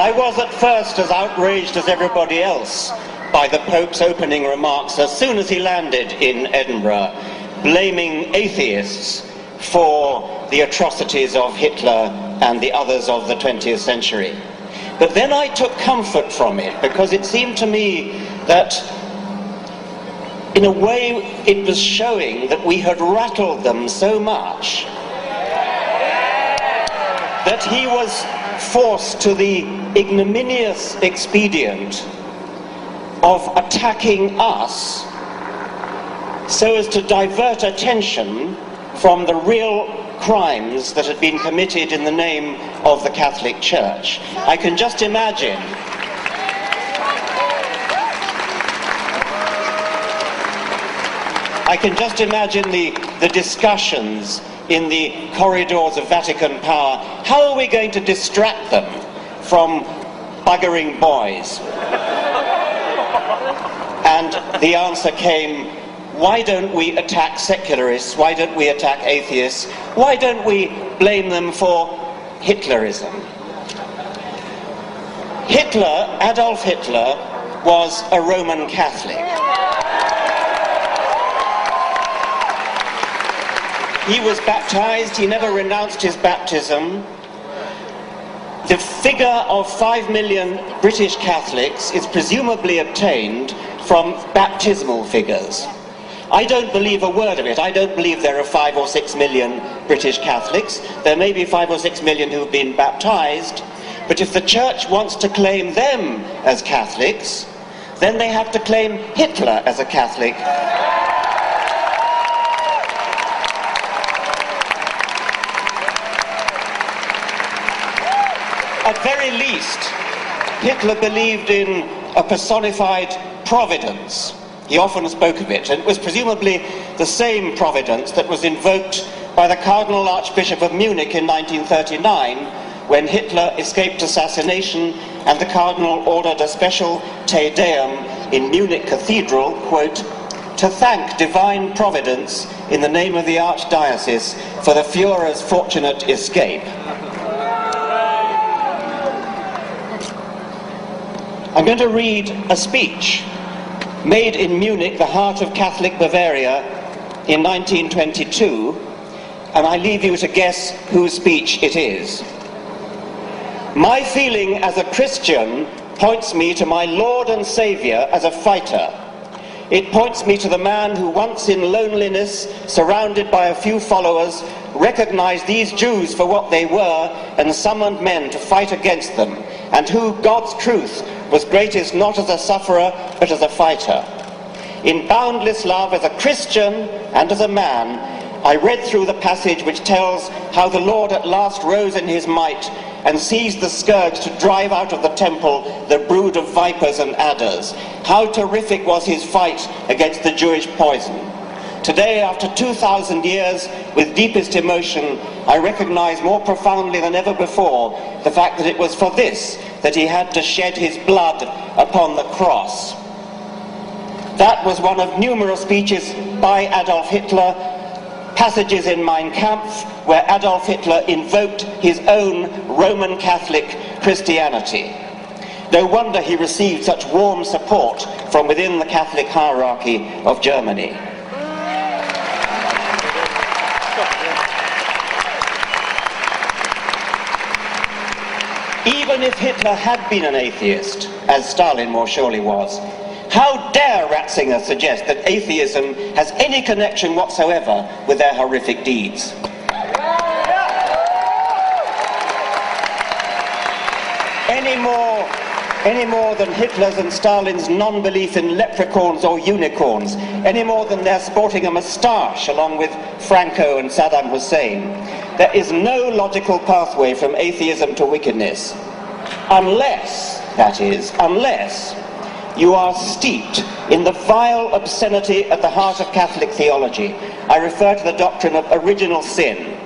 I was at first as outraged as everybody else by the Pope's opening remarks as soon as he landed in Edinburgh, blaming atheists for the atrocities of Hitler and the others of the 20th century. But then I took comfort from it, because it seemed to me that in a way it was showing that we had rattled them so much that he was forced to the ignominious expedient of attacking us so as to divert attention from the real crimes that had been committed in the name of the Catholic Church. I can just imagine the discussions in the corridors of Vatican power. How are we going to distract them from buggering boys? And the answer came, why don't we attack secularists? Why don't we attack atheists? Why don't we blame them for Hitlerism? Adolf Hitler, was a Roman Catholic. He was baptized, he never renounced his baptism. The figure of 5 million British Catholics is presumably obtained from baptismal figures. I don't believe a word of it. I don't believe there are 5 or 6 million British Catholics. There may be 5 or 6 million who have been baptized, but if the Church wants to claim them as Catholics, then they have to claim Hitler as a Catholic. At very least, Hitler believed in a personified providence. He often spoke of it, and it was presumably the same providence that was invoked by the Cardinal Archbishop of Munich in 1939, when Hitler escaped assassination and the Cardinal ordered a special Te Deum in Munich Cathedral, quote, to thank divine providence in the name of the Archdiocese for the Führer's fortunate escape. I'm going to read a speech made in Munich, the heart of Catholic Bavaria, in 1922, and I leave you to guess whose speech it is. My feeling as a Christian points me to my Lord and Saviour as a fighter. It points me to the man who once in loneliness, surrounded by a few followers, recognized these Jews for what they were and summoned men to fight against them, and who, God's truth, was greatest not as a sufferer but as a fighter. In boundless love as a Christian and as a man, I read through the passage which tells how the Lord at last rose in his might and seized the scourge to drive out of the temple the brood of vipers and adders. How terrific was his fight against the Jewish poison. Today, after 2,000 years, with deepest emotion, I recognize more profoundly than ever before the fact that it was for this that he had to shed his blood upon the cross. That was one of numerous speeches by Adolf Hitler, passages in Mein Kampf, where Adolf Hitler invoked his own Roman Catholic Christianity. No wonder he received such warm support from within the Catholic hierarchy of Germany. Even if Hitler had been an atheist, as Stalin more surely was, how dare Ratzinger suggest that atheism has any connection whatsoever with their horrific deeds? Any more than Hitler's and Stalin's non-belief in leprechauns or unicorns, any more than their sporting a moustache along with Franco and Saddam Hussein. There is no logical pathway from atheism to wickedness, unless you are steeped in the vile obscenity at the heart of Catholic theology. I refer to the doctrine of original sin.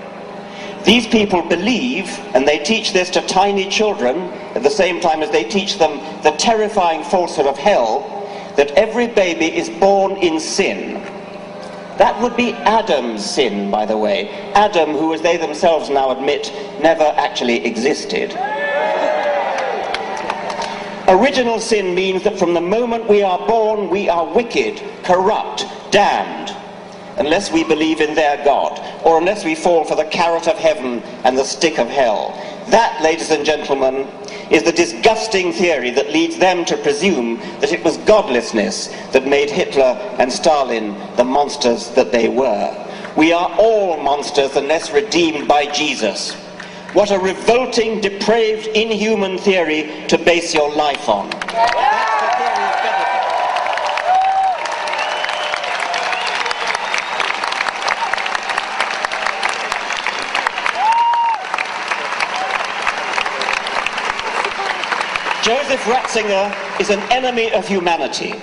These people believe, and they teach this to tiny children, at the same time as they teach them the terrifying falsehood of hell, that every baby is born in sin. That would be Adam's sin, by the way. Adam, who, as they themselves now admit, never actually existed. Original sin means that from the moment we are born, we are wicked, corrupt, damned, unless we believe in their God, or unless we fall for the carrot of heaven and the stick of hell. That, ladies and gentlemen, is the disgusting theory that leads them to presume that it was godlessness that made Hitler and Stalin the monsters that they were. We are all monsters unless redeemed by Jesus. What a revolting, depraved, inhuman theory to base your life on. That's the theory of biblical. Joseph Ratzinger is an enemy of humanity.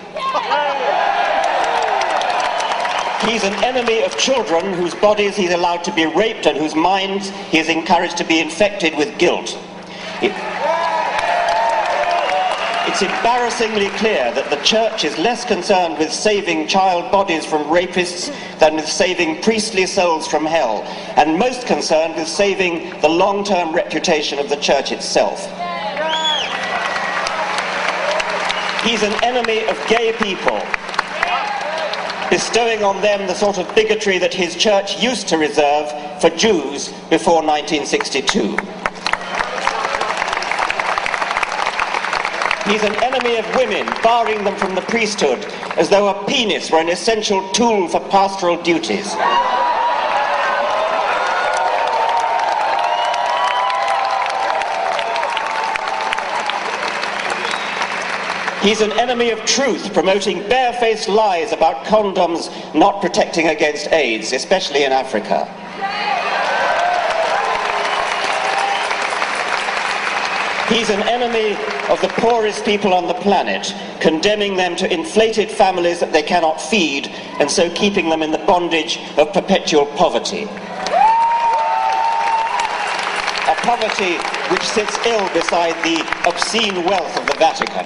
He's an enemy of children whose bodies he's allowed to be raped and whose minds he is encouraged to be infected with guilt. It's embarrassingly clear that the Church is less concerned with saving child bodies from rapists than with saving priestly souls from hell, and most concerned with saving the long-term reputation of the Church itself. He's an enemy of gay people, bestowing on them the sort of bigotry that his Church used to reserve for Jews before 1962. He's an enemy of women, barring them from the priesthood, as though a penis were an essential tool for pastoral duties. He's an enemy of truth, promoting barefaced lies about condoms not protecting against AIDS, especially in Africa. He's an enemy of the poorest people on the planet, condemning them to inflated families that they cannot feed, and so keeping them in the bondage of perpetual poverty. A poverty which sits ill beside the obscene wealth of the Vatican.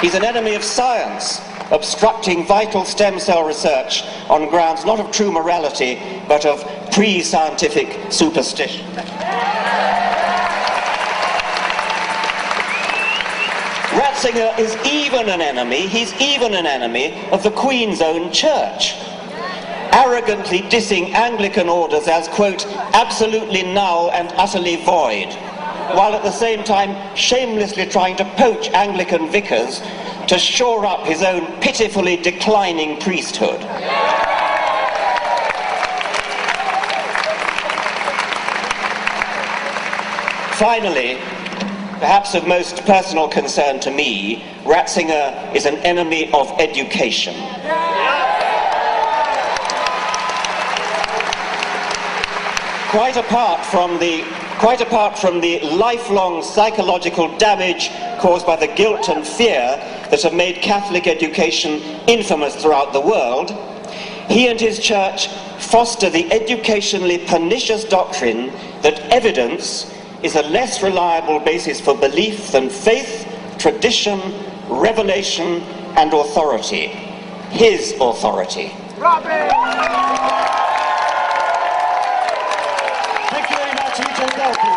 He's an enemy of science, obstructing vital stem cell research on grounds not of true morality, but of pre-scientific superstition. Ratzinger is even an enemy, he's even an enemy of the Queen's own Church, arrogantly dissing Anglican orders as, quote, absolutely null and utterly void, while at the same time shamelessly trying to poach Anglican vicars to shore up his own pitifully declining priesthood. Finally, perhaps of most personal concern to me, Ratzinger is an enemy of education. Quite apart from the lifelong psychological damage caused by the guilt and fear that have made Catholic education infamous throughout the world, he and his Church foster the educationally pernicious doctrine that evidence is a less reliable basis for belief than faith, tradition, revelation, and authority. His authority. Thank you very much, Dawkins.